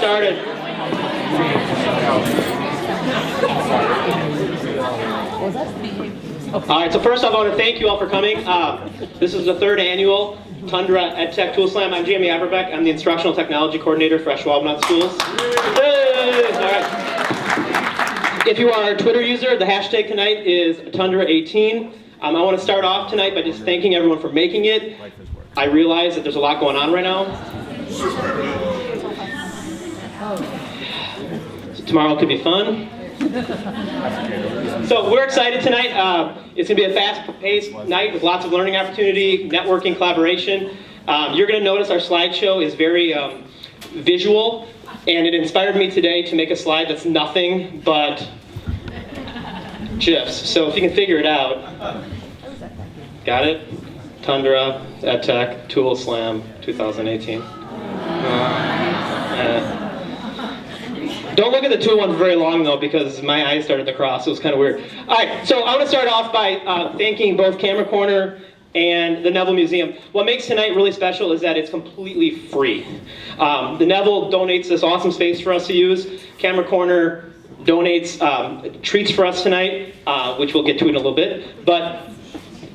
started. All right, so first off, I want to thank you all for coming. This is the third annual Tundra EdTech Tool Slam. I'm Jamie Aberbeck. I'm the Instructional Technology Coordinator for Schwab Schools. Hey! All right. If you are a Twitter user, the hashtag tonight is Tundra18. I want to start off tonight by just thanking everyone for making it. I realize that there's a lot going on right now. So tomorrow could be fun. So we're excited tonight. It's going to be a fast-paced night with lots of learning opportunity, networking, collaboration. You're going to notice our slideshow is very visual, and it inspired me today to make a slide that's nothing but GIFs. So if you can figure it out. Got it? Tundra EdTech Tool Slam 2018. Don't look at the tool one for very long though, because my eyes started to cross. It was kind of weird. All right, so I want to start off by thanking both Camera Corner and the Neville Museum. What makes tonight really special is that it's completely free. The Neville donates this awesome space for us to use. Camera Corner donates treats for us tonight, which we'll get to in a little bit. But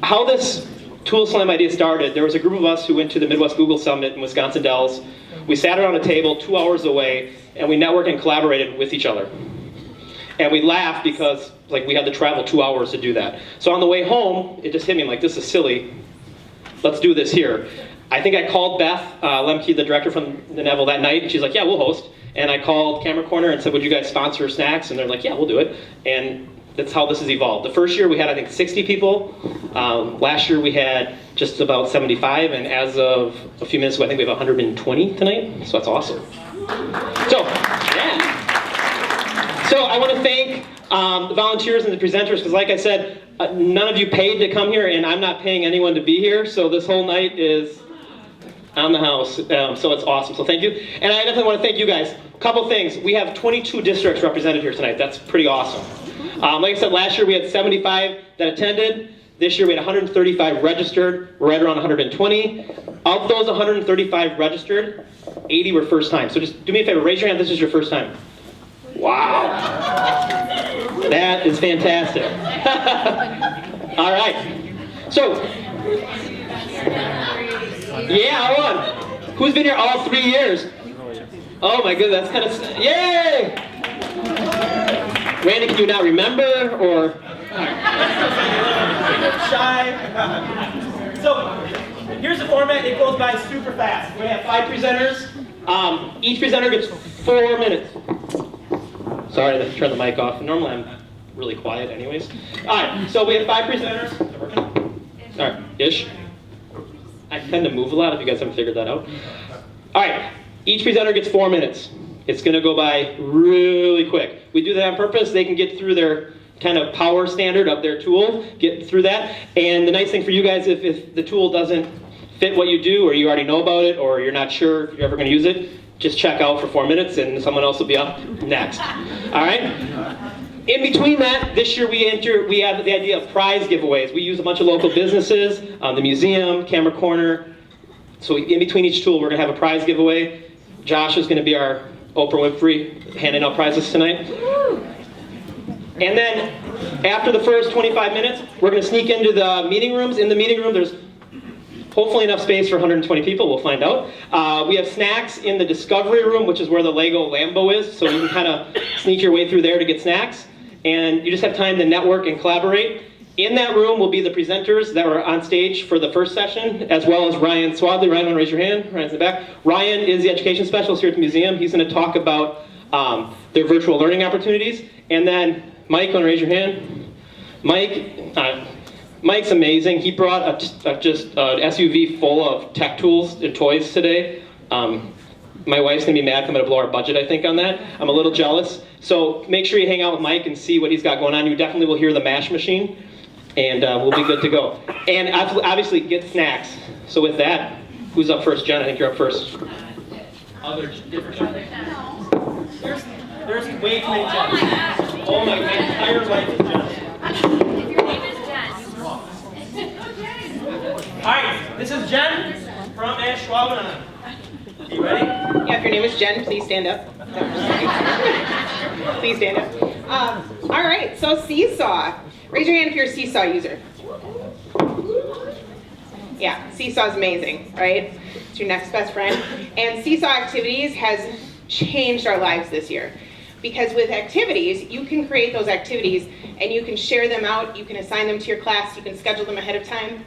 how this Tool Slam idea started, there was a group of us who went to the Midwest Google Summit in Wisconsin Dells. We sat around a table 2 hours away, and we networked and collaborated with each other. And we laughed because we had to travel 2 hours to do that. So on the way home, it just hit me like, this is silly. Let's do this here. I think I called Beth Lemke, the director from the Neville, that night, and she's like, yeah, we'll host. And I called Camera Corner and said, would you guys sponsor snacks? And they're like, yeah, we'll do it. And that's how this has evolved. The first year we had, I think, 60 people. Last year we had just about 75, and as of a few minutes ago, I think we have 120 tonight, so that's awesome. So, yeah. So I want to thank the volunteers and the presenters, because like I said, none of you paid to come here, and I'm not paying anyone to be here, so this whole night is on the house, so it's awesome, so thank you. And I definitely want to thank you guys. A couple things. We have 22 districts represented here tonight. That's pretty awesome. Like I said, last year we had 75 that attended. This year we had 135 registered. We're right around 120. Of those 135 registered, 80 were first time. So just do me a favor, raise your hand if this is your first time. Wow. That is fantastic. All right. So, yeah, hold on. Who's been here all 3 years? Oh my goodness, that's kind of, yay! Randy, can you not remember, or? Shy. So, here's the format. It goes by super fast. We have 5 presenters. Each presenter gets 4 minutes. Sorry to turn the mic off. Normally I'm really quiet anyways. All right, so we have 5 presenters. All right, ish. I tend to move a lot if you guys haven't figured that out. All right, each presenter gets 4 minutes. It's going to go by really quick. We do that on purpose. They can get through their kind of power standard of their tool, get through that. And the nice thing for you guys, if the tool doesn't fit what you do, or you already know about it, or you're not sure if you're ever going to use it, just check out for 4 minutes and someone else will be up next. All right? In between that, this year we have the idea of prize giveaways. We use a bunch of local businesses, the museum, Camera Corner. So in between each tool, we're going to have a prize giveaway. Josh is going to be our Oprah Winfrey handing out prizes tonight. And then after the first 25 minutes, we're going to sneak into the meeting rooms. In the meeting room, there's hopefully enough space for 120 people. We'll find out. We have snacks in the discovery room, which is where the Lego Lambo is. So you can kind of sneak your way through there to get snacks. And you just have time to network and collaborate. In that room will be the presenters that were on stage for the first session, as well as Ryan Swadley. Ryan, want to raise your hand? Ryan's in the back. Ryan is the education specialist here at the museum. He's going to talk about their virtual learning opportunities. And then Mike, want to raise your hand? Mike's amazing. He brought just an SUV full of tech tools and toys today. My wife's going to be mad if I'm going to blow our budget, I think, on that. I'm a little jealous. So make sure you hang out with Mike and see what he's got going on. You definitely will hear the MASH machine. And we'll be good to go. And obviously, get snacks. So with that, who's up first? Jen, I think you're up first. Different. There's way too many Jens. Oh my entire life is Jen. If your name is Jen. All right, this is Jen from Schwab. You ready? Yeah, if your name is Jen, please stand up. Please stand up. All right, so Seesaw. Raise your hand if you're a Seesaw user. Yeah, Seesaw is amazing, right? It's your next best friend. And Seesaw Activities has changed our lives this year. Because with activities, you can create those activities and you can share them out, you can assign them to your class, you can schedule them ahead of time,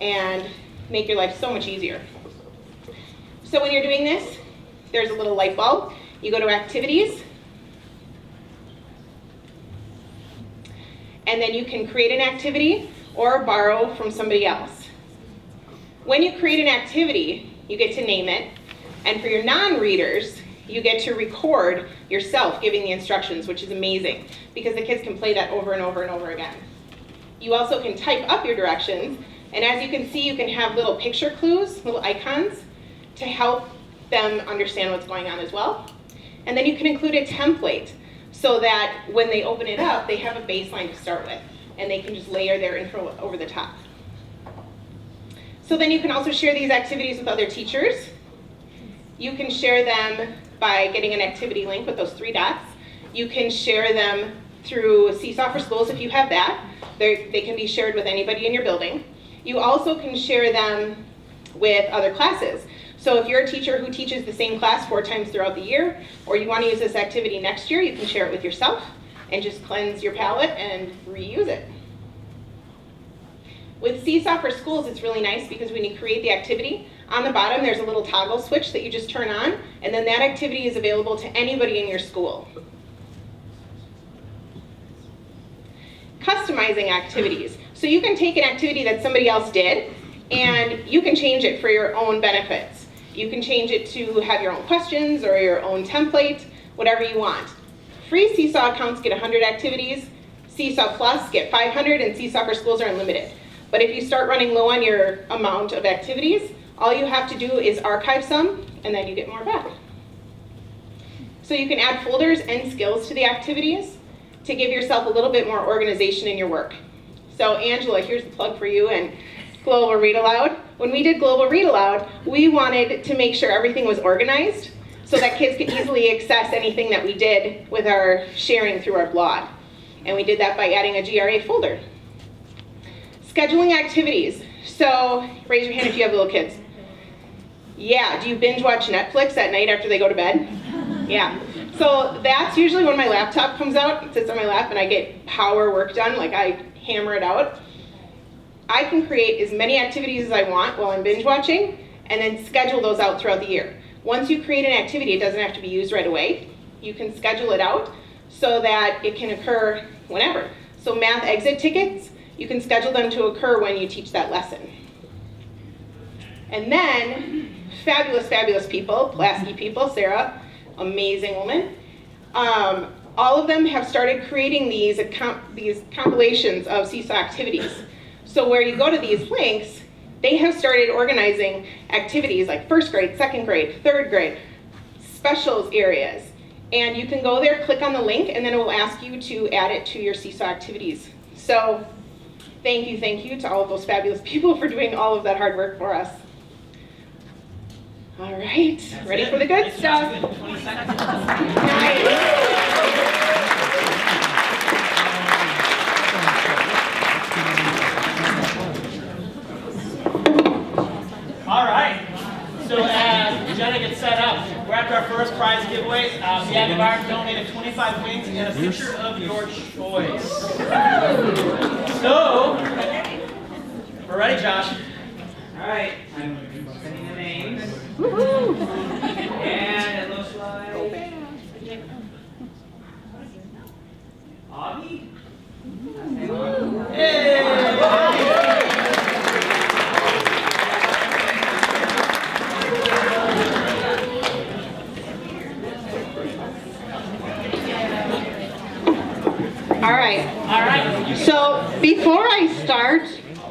and make your life so much easier. So when you're doing this, there's a little light bulb. You go to activities, and then you can create an activity or borrow from somebody else. When you create an activity, you get to name it, and for your non-readers, you get to record yourself giving the instructions, which is amazing, because the kids can play that over and over and over again. You also can type up your directions, and as you can see, you can have little picture clues, little icons, to help them understand what's going on as well. And then you can include a template, so that when they open it up, they have a baseline to start with, and they can just layer their info over the top. So then you can also share these activities with other teachers. You can share them by getting an activity link with those 3 dots. You can share them through Seesaw for Schools if you have that. They can be shared with anybody in your building. You also can share them with other classes. So if you're a teacher who teaches the same class 4 times throughout the year, or you want to use this activity next year, you can share it with yourself and just cleanse your palette and reuse it. With Seesaw for Schools, it's really nice because when you create the activity, on the bottom there's a little toggle switch that you just turn on, and then that activity is available to anybody in your school. Customizing activities. So you can take an activity that somebody else did, and you can change it for your own benefits. You can change it to have your own questions or your own template, whatever you want. Free Seesaw accounts get 100 activities, Seesaw Plus get 500, and Seesaw for Schools are unlimited. But if you start running low on your amount of activities, all you have to do is archive some, and then you get more back. So you can add folders and skills to the activities to give yourself a little bit more organization in your work. So Angela, here's the plug for you and Global Read Aloud. When we did Global Read Aloud, we wanted to make sure everything was organized so that kids could easily access anything that we did with our sharing through our blog. And we did that by adding a GRA folder. Scheduling activities. So raise your hand if you have little kids. Yeah, do you binge watch Netflix at night after they go to bed? Yeah. So that's usually when my laptop comes out, it sits on my lap, and I get power work done, like I hammer it out. I can create as many activities as I want while I'm binge watching, and then schedule those out throughout the year. Once you create an activity, it doesn't have to be used right away. You can schedule it out so that it can occur whenever. So math exit tickets, you can schedule them to occur when you teach that lesson. And then, fabulous, fabulous people, Pulaski people, Sarah, amazing woman. All of them have started creating these compilations of Seesaw activities. So where you go to these links, they have started organizing activities like 1st grade, 2nd grade, 3rd grade, specials areas. And you can go there, click on the link, and then it will ask you to add it to your Seesaw activities. So thank you to all of those fabulous people for doing all of that hard work for us. All right, ready for the good stuff? Nice. All right. So as Jenna gets set up, we're after our first prize giveaway. We have Mark donated 25 wings and a picture of your choice. So, we're ready, Josh. All right, I'm sending the names. And it looks like Augie. Hey! All right. So before I start,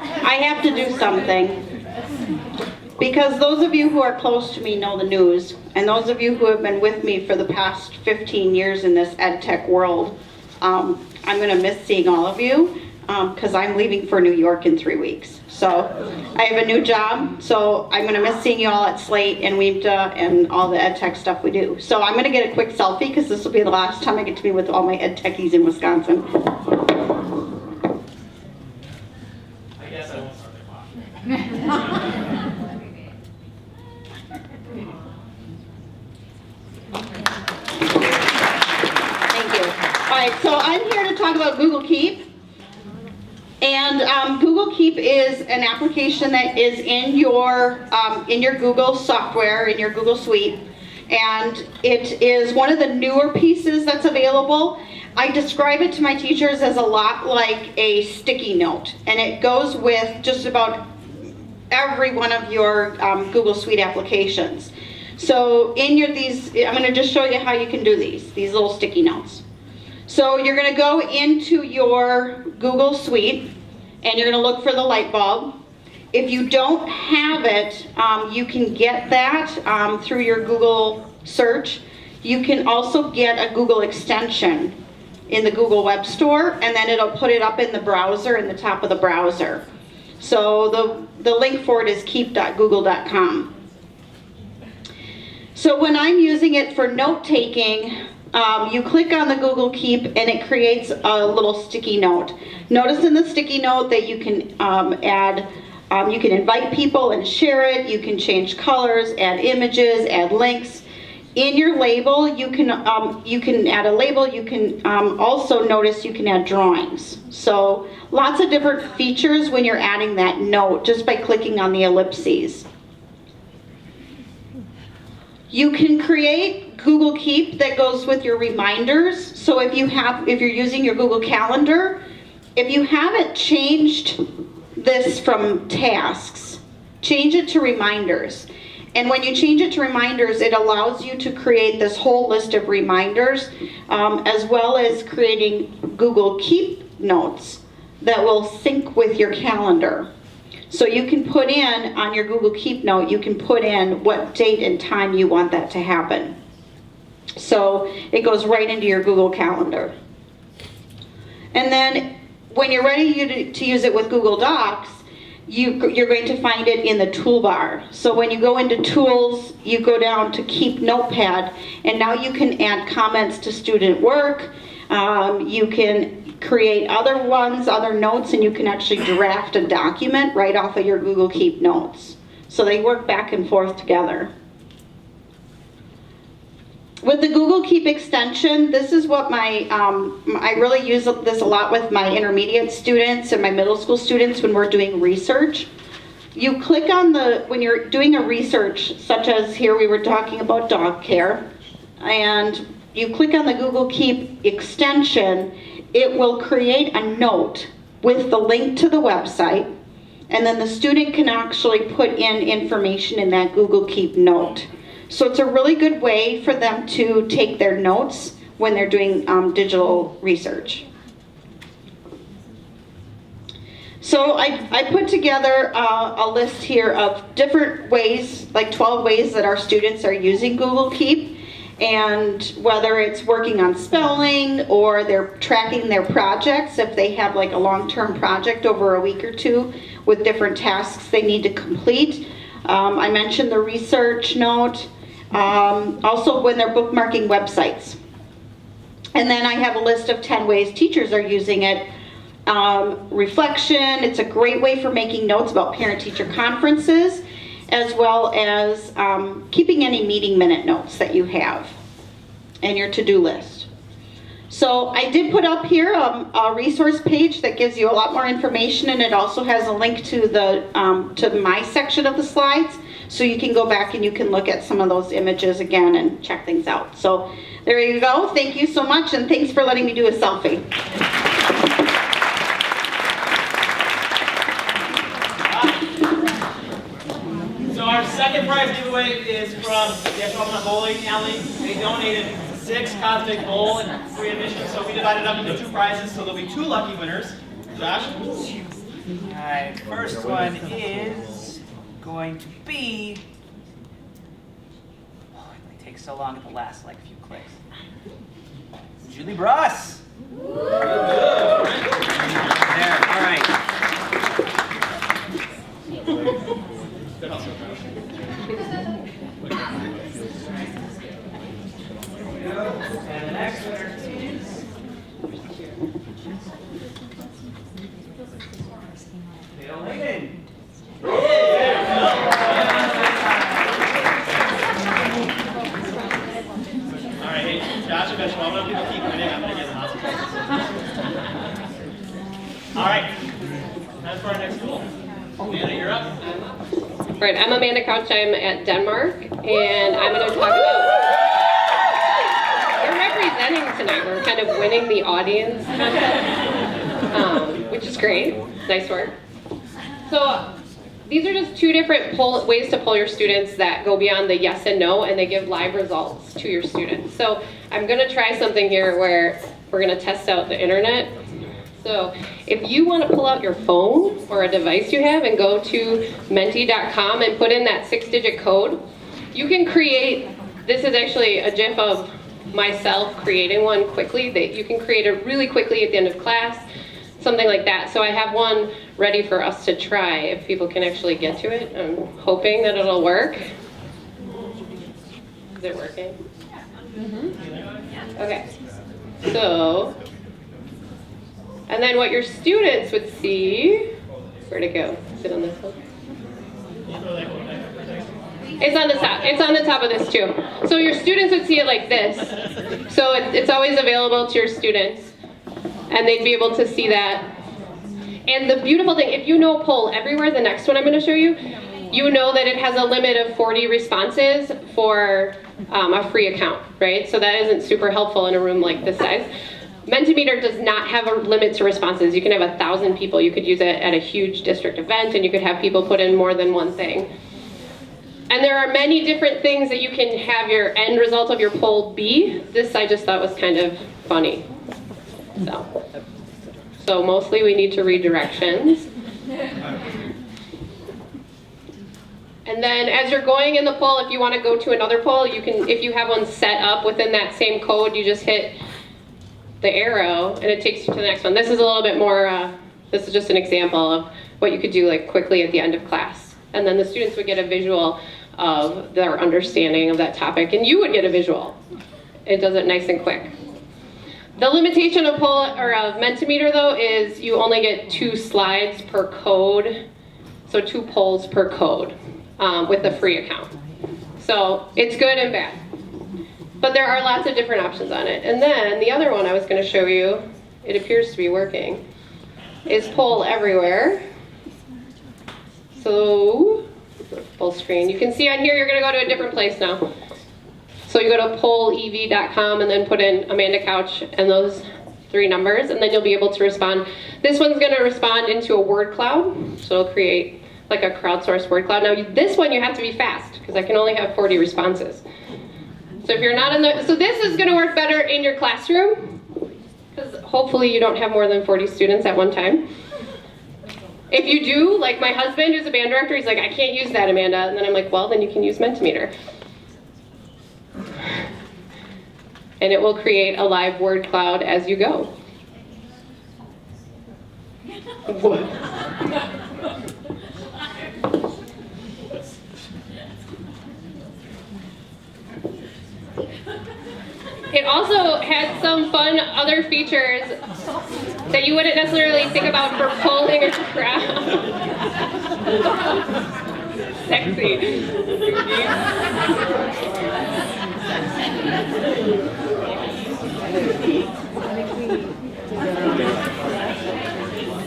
I have to do something. Because those of you who are close to me know the news, and those of you who have been with me for the past 15 years in this EdTech world, I'm going to miss seeing all of you. because I'm leaving for New York in 3 weeks. So I have a new job, so I'm gonna miss seeing you all at Slate and WEMTA and all the ed tech stuff we do. So I'm gonna get a quick selfie because this will be the last time I get to be with all my ed techies in Wisconsin. I guess I won't start the clock. Thank you. All right, so I'm here to talk about Google Keep. And Google Keep is an application that is in your Google software, in your Google Suite. And it is one of the newer pieces that's available. I describe it to my teachers as a lot like a sticky note. And it goes with just about every one of your Google Suite applications. So in I'm going to just show you how you can do these little sticky notes. So you're going to go into your Google Suite and you're going to look for the light bulb. If you don't have it, you can get that through your Google search. You can also get a Google extension in the Google Web Store, and then it'll put it up in the browser, in the top of the browser. So the link for it is keep.google.com. So when I'm using it for note-taking, you click on the Google Keep and it creates a little sticky note. Notice in the sticky note that you can you can invite people and share it, you can change colors, add images, add links. In your label, you can add a label, you can also notice you can add drawings. So lots of different features when you're adding that note just by clicking on the ellipses. You can create Google Keep that goes with your reminders. So if you're using your Google Calendar, if you haven't changed this from tasks, change it to reminders. And when you change it to reminders, it allows you to create this whole list of reminders, as well as creating Google Keep notes that will sync with your calendar. So you can put in, on your Google Keep note, you can put in what date and time you want that to happen. So it goes right into your Google Calendar. And then when you're ready to use it with Google Docs, you're going to find it in the toolbar. So when you go into Tools, you go down to Keep Notepad, and now you can add comments to student work. You can create other notes, and you can actually draft a document right off of your Google Keep notes. So they work back and forth together. With the Google Keep extension, this is what I really use this a lot with my intermediate students and my middle school students when we're doing research. You click on when you're doing a research, such as here we were talking about dog care, and you click on the Google Keep extension, it will create a note with the link to the website, and then the student can actually put in information in that Google Keep note. So it's a really good way for them to take their notes when they're doing digital research. So I put together a list here of different ways, like 12 ways that our students are using Google Keep, and whether it's working on spelling or they're tracking their projects, if they have like a long-term project over a week or two with different tasks they need to complete. I mentioned the research note. Also when they're bookmarking websites. And then I have a list of 10 ways teachers are using it. Reflection, it's a great way for making notes about parent-teacher conferences, as well as keeping any meeting minute notes that you have and your to-do list. So I did put up here a resource page that gives you a lot more information, and it also has a link to to my section of the slides, so you can go back and you can look at some of those images again and check things out. So there you go. Thank you so much, and thanks for letting me do a selfie. So our second prize giveaway is from the Ashwaubenon Bowling Alley. They donated 6 Cosmic Bowl and free admission, so we divided up into 2 prizes, so there'll be 2 lucky winners. Josh? Alright, first one is going to be... Oh, it only takes so long at the last few clicks. Julie Bruss! There. And the next winner is... Dale Hayden. All right, hey, Josh and Bishop, I'm going to keep winning. I'm going to get lots of prizes. All right, time for our next pool. Amanda, you're up. Right, I'm Amanda Couch. I'm at Denmark, and I'm going to talk about. We're representing tonight. We're kind of winning the audience contest, which is great. Nice work. So these are just two different ways to poll your students that go beyond the yes and no, and they give live results to your students. So I'm going to try something here where we're going to test out the internet. So if you want to pull out your phone or a device you have and go to menti.com and put in that 6-digit code, you can create, this is actually a GIF of myself creating one quickly, that you can create it really quickly at the end of class, something like that. So I have one ready for us to try if people can actually get to it. I'm hoping that it'll work. Is it working? Okay. So, and then what your students would see, where'd it go? Is it on this one? It's on the top. It's on the top of this too. So your students would see it like this. So it's always available to your students, and they'd be able to see that. And the beautiful thing, if you know Poll Everywhere, the next one I'm going to show you, you know that it has a limit of 40 responses for a free account, right? So that isn't super helpful in a room like this size. Mentimeter does not have a limit to responses. You can have 1,000 people. You could use it at a huge district event, and you could have people put in more than one thing. And there are many different things that you can have your end result of your poll be. This I just thought was kind of funny. So mostly we need to read directions. And then as you're going in the poll, if you want to go to another poll, you can, if you have one set up within that same code, you just hit the arrow and it takes you to the next one. This is a little bit more, this is just an example of what you could do like quickly at the end of class. And then the students would get a visual of their understanding of that topic, and you would get a visual. It does it nice and quick. The limitation of Mentimeter though is you only get 2 slides per code, so 2 polls per code with a free account. So it's good and bad. But there are lots of different options on it. And then the other one I was going to show you, it appears to be working, is Poll Everywhere. So, full screen. You can see on here you're going to go to a different place now. So you go to pollev.com and then put in Amanda Couch and those 3 numbers, and then you'll be able to respond. This one's going to respond into a word cloud, so it'll create like a crowdsourced word cloud. Now this one you have to be fast because I can only have 40 responses. So if you're not in the, so this is going to work better in your classroom because hopefully you don't have more than 40 students at one time. If you do, like my husband who's a band director, he's like, I can't use that, Amanda. And then I'm like, well, then you can use Mentimeter. And it will create a live word cloud as you go. It also had some fun other features that you wouldn't necessarily think about for polling or crowd. Sexy.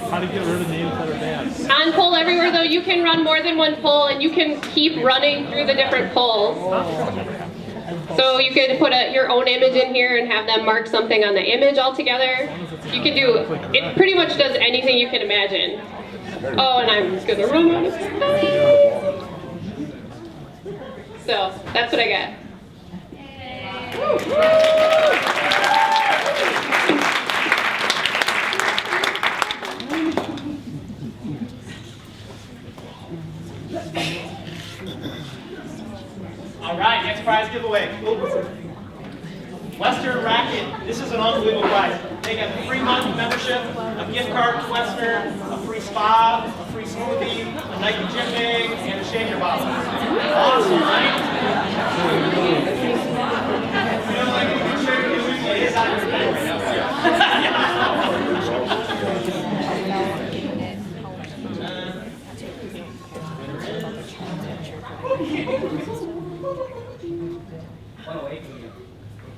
How to get rid of names that are bad. On Poll Everywhere though, you can run more than one poll and you can keep running through the different polls. So you could put your own image in here and have them mark something on the image altogether. You can do, it pretty much does anything you can imagine. Oh, and I'm gonna run out of time. So that's what I got. All right, next prize giveaway. Western Racket. This is an unbelievable prize. They get a free month membership, a gift card to Western, a free spa, a free smoothie, a Nike gym bag, and a shaker bottle. Awesome, right? You know, like if your shaker usually is on your bed right now.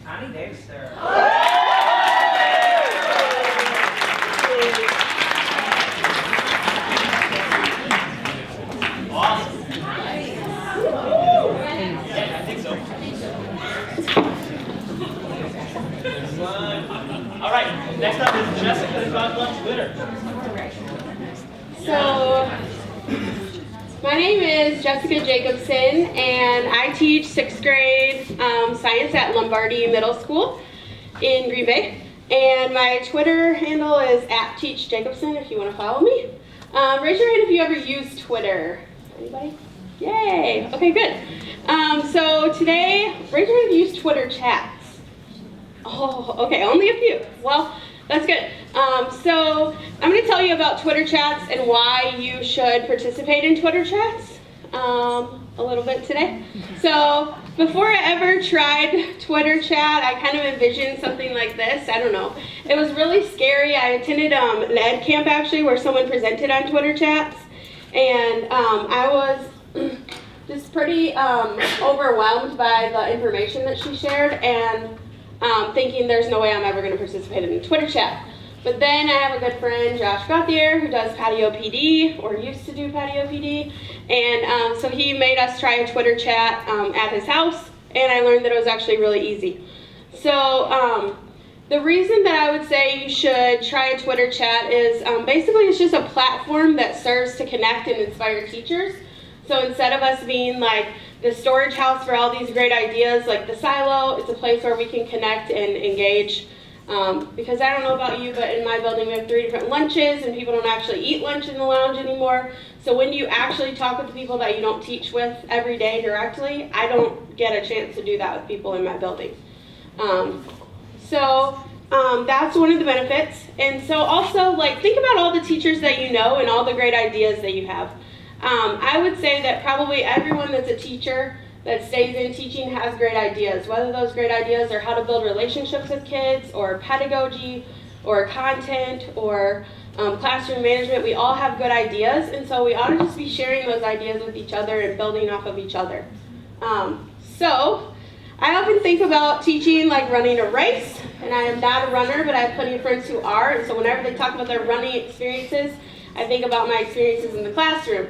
Connie Dexter. Awesome. Yeah, I think so. All right, next up is Jessica, the Dog Lunch winner. So, my name is Jessica Jacobson, and I teach 6th grade science at Lombardi Middle School in Green Bay. And my Twitter handle is @TeachJacobson if you want to follow me. Raise your hand if you ever use Twitter. Anybody? Yay! Okay, good. So today, raise your hand if you use Twitter chats. Oh, okay, only a few. Well, that's good. So I'm going to tell you about Twitter chats and why you should participate in Twitter chats a little bit today. So before I ever tried Twitter chat, I kind of envisioned something like this. I don't know. It was really scary. I attended an ed camp actually where someone presented on Twitter chats, and I was just pretty overwhelmed by the information that she shared, and thinking there's no way I'm ever going to participate in a Twitter chat. But then I have a good friend, Josh Gauthier, who does Patio PD, or used to do Patio PD, and so he made us try a Twitter chat at his house, and I learned that it was actually really easy. So the reason that I would say you should try a Twitter chat is basically it's just a platform that serves to connect and inspire teachers. So instead of us being like the storage house for all these great ideas, like the silo, it's a place where we can connect and engage. Because I don't know about you, but in my building we have 3 different lunches, and people don't actually eat lunch in the lounge anymore. So when you actually talk with the people that you don't teach with every day directly, I don't get a chance to do that with people in my building. That's one of the benefits. And so also, like, think about all the teachers that you know and all the great ideas that you have. I would say that probably everyone that's a teacher that stays in teaching has great ideas, whether those great ideas are how to build relationships with kids, or pedagogy, or content, or classroom management. We all have good ideas, and so we ought to just be sharing those ideas with each other and building off of each other. So I often think about teaching like running a race, and I am not a runner, but I have plenty of friends who are, and so whenever they talk about their running experiences, I think about my experiences in the classroom.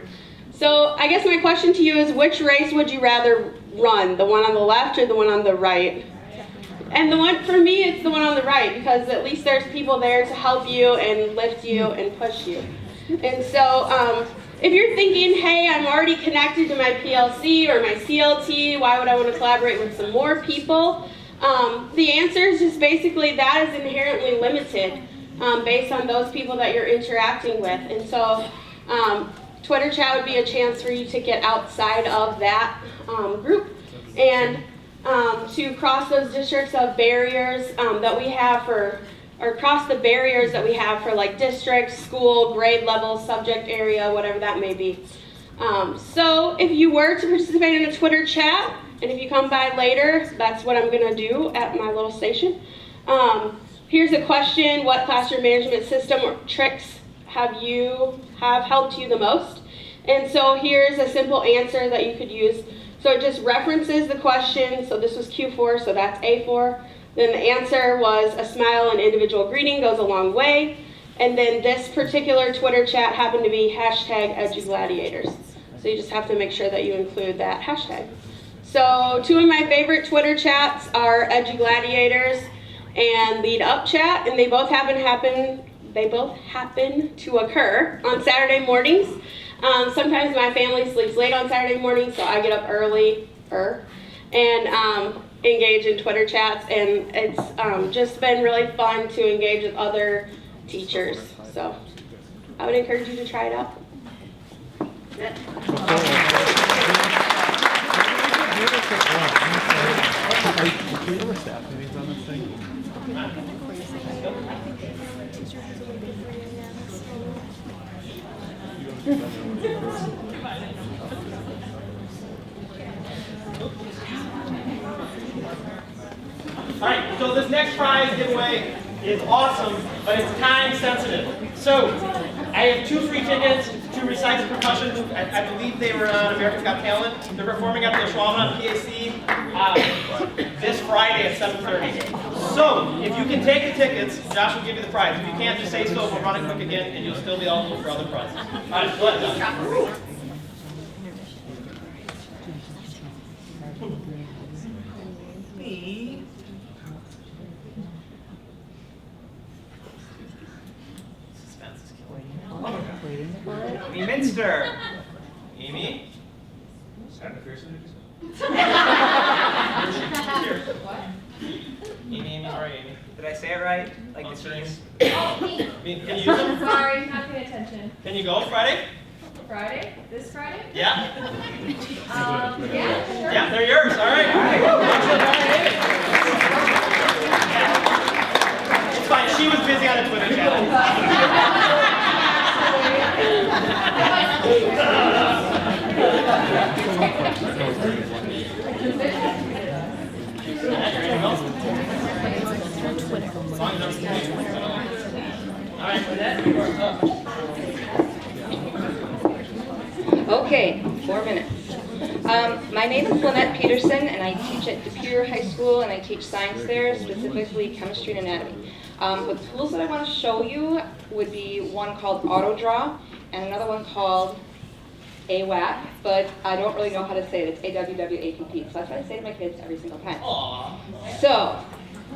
So I guess my question to you is, which race would you rather run, the one on the left or the one on the right? And the one, for me, it's the one on the right, because at least there's people there to help you and lift you and push you. And so if you're thinking, hey, I'm already connected to my PLC or my CLT, why would I want to collaborate with some more people? The answer is just basically that is inherently limited based on those people that you're interacting with. And so Twitter chat would be a chance for you to get outside of that group and to cross those districts of barriers that we have for, or cross the barriers that we have for like district, school, grade level, subject area, whatever that may be. So if you were to participate in a Twitter chat, and if you come by later, that's what I'm gonna do at my little station. Here's a question: what classroom management system or tricks have helped you the most? And so here's a simple answer that you could use. So it just references the question. So this was Q4, so that's A4. Then the answer was a smile and individual greeting goes a long way. And then this particular Twitter chat happened to be #EduGladiators. So you just have to make sure that you include that hashtag. So 2 of my favorite Twitter chats are EduGladiators and Lead Up Chat, and they both happen to occur on Saturday mornings. Sometimes my family sleeps late on Saturday mornings, so I get up early and engage in Twitter chats, and it's just been really fun to engage with other teachers. So I would encourage you to try it out. Do you ever staff meetings on this thing? All right, so this next prize giveaway is awesome, but it's time sensitive. So I have 2 free tickets to Recites Percussion. I believe they were on America's Got Talent. They're performing at the Schwalm PAC this Friday at 7:30. So if you can take the tickets, Josh will give you the prize. If you can't, just say so. We'll run it quick again, and you'll still be eligible for other prizes. All right, go ahead, Josh. Suspense is killing me. Amy Minster. Amy? Amy, all right, Amy. Did I say it right? Like the team? Can you use them? Sorry, not paying attention. Can you go Friday? Friday? This Friday? Yeah? Yeah, sure. Yeah, they're yours, all right. It's fine, she was busy on a Twitter channel. Okay, 4 minutes. My name is Lynette Peterson, and I teach at DePere High School, and I teach science there, specifically chemistry and anatomy. The tools that I want to show you would be one called AutoDraw, and another one called AWAP, but I don't really know how to say it. It's AWWAPP, so that's what I say to my kids every single time. Aww. So,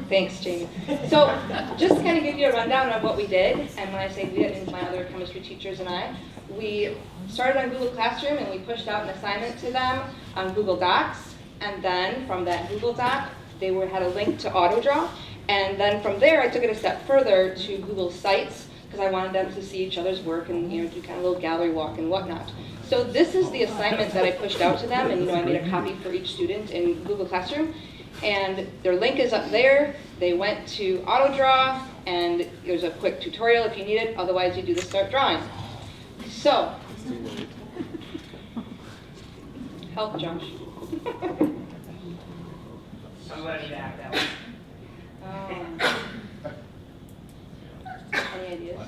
thanks, Jamie. So, just to kind of give you a rundown of what we did, and when I say we, that means my other chemistry teachers and I, we started on Google Classroom and we pushed out an assignment to them on Google Docs, and then from that Google Doc, they had a link to AutoDraw, and then from there I took it a step further to Google Sites, because I wanted them to see each other's work and do kind of a little gallery walk and whatnot. So this is the assignment that I pushed out to them, and I made a copy for each student in Google Classroom. And their link is up there. They went to AutoDraw, and there's a quick tutorial if you need it. Otherwise, you do the start drawing. So, help, Josh. I'm letting you act that way. Any ideas?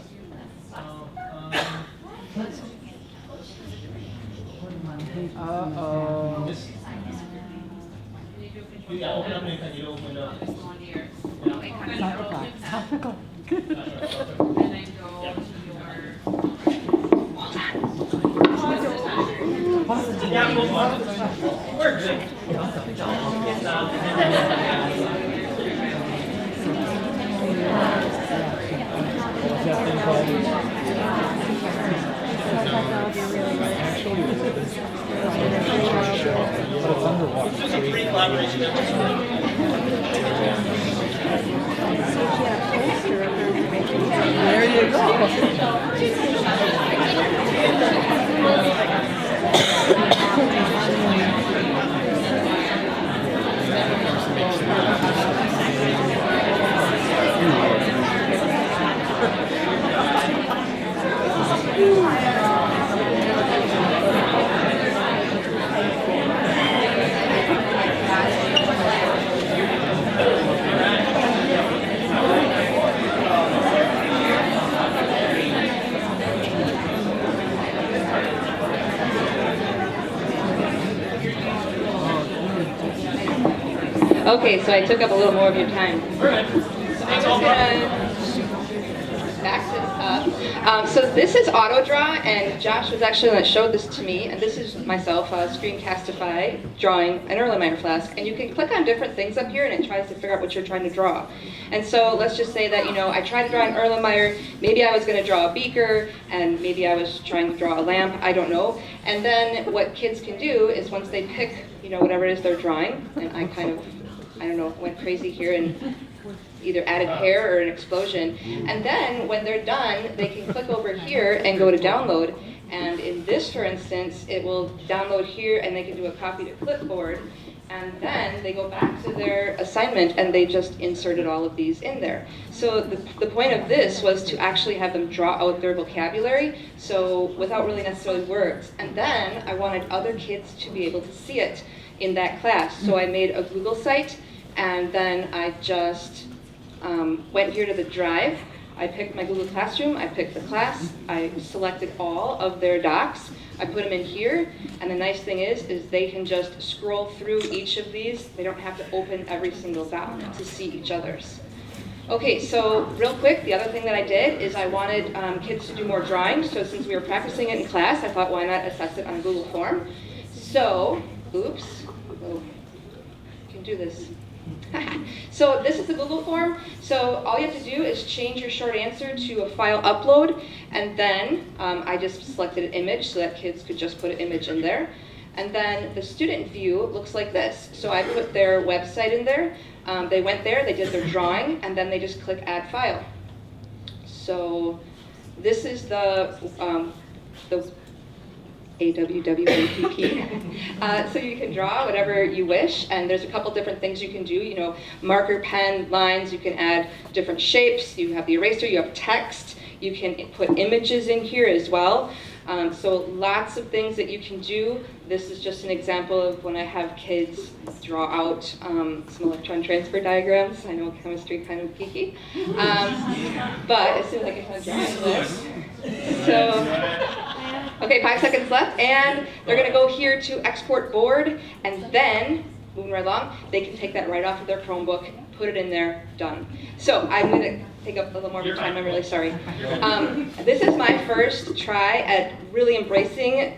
Uh-oh. Yeah, open up and you open it up. Topical. Yeah, we'll we're good. But it's underwater. This is a free collaboration. There you go. Okay, so I took up a little more of your time. We're good. I'm just gonna back this up. So this is AutoDraw, and Josh was actually the one that showed this to me, and this is myself, Screencastify, drawing an Erlenmeyer flask, and you can click on different things up here, and it tries to figure out what you're trying to draw. And so let's just say that, I tried to draw an Erlenmeyer, maybe I was going to draw a beaker, and maybe I was trying to draw a lamp, I don't know. And then what kids can do is once they pick, whatever it is they're drawing, and I don't know, went crazy here and either added hair or an explosion. And then when they're done, they can click over here and go to download. And in this, for instance, it will download here and they can do a copy to clipboard. And then they go back to their assignment and they just inserted all of these in there. So the point of this was to actually have them draw out their vocabulary, so without really necessarily words. And then I wanted other kids to be able to see it in that class. So I made a Google site, and then I just went here to the drive. I picked my Google Classroom, I picked the class, I selected all of their docs, I put them in here, and the nice thing is they can just scroll through each of these. They don't have to open every single doc to see each other's. Okay, so real quick, the other thing that I did is I wanted kids to do more drawing, so since we were practicing it in class, I thought why not assess it on a Google form. So, oops, oh, I can do this. So this is the Google form. So all you have to do is change your short answer to a file upload, and then I just selected an image so that kids could just put an image in there. And then the student view looks like this. So I put their website in there. They went there, they did their drawing, and then they just click Add File. So this is the AWWAPP. So you can draw whatever you wish, and there's a couple different things you can do. You know, marker, pen, lines. You can add different shapes. You have the eraser. You have text. You can put images in here as well. So lots of things that you can do. This is just an example of when I have kids draw out some electron transfer diagrams. I know chemistry kind of geeky, but as soon as I get kind of drawing this. So, okay, 5 seconds left, and they're going to go here to export board, and then, moving right along, they can take that right off of their Chromebook, put it in there, done. So I'm going to take up a little more of your time, I'm really sorry. This is my first try at really embracing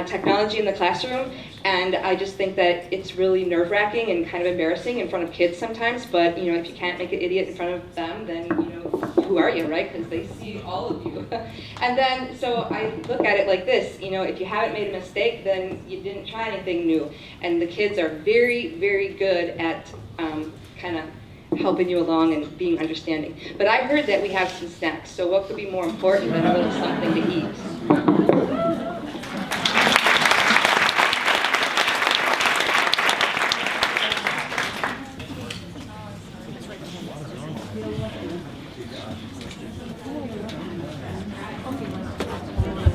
technology in the classroom, and I just think that it's really nerve-wracking and kind of embarrassing in front of kids sometimes, but you know, if you can't make an idiot in front of them, then you know, who are you, right? Because they see all of you. And then, so I look at it like this, you know, if you haven't made a mistake, then you didn't try anything new. And the kids are very, very good at kind of helping you along and being understanding. But I heard that we have some snacks, so what could be more important than a little something to eat?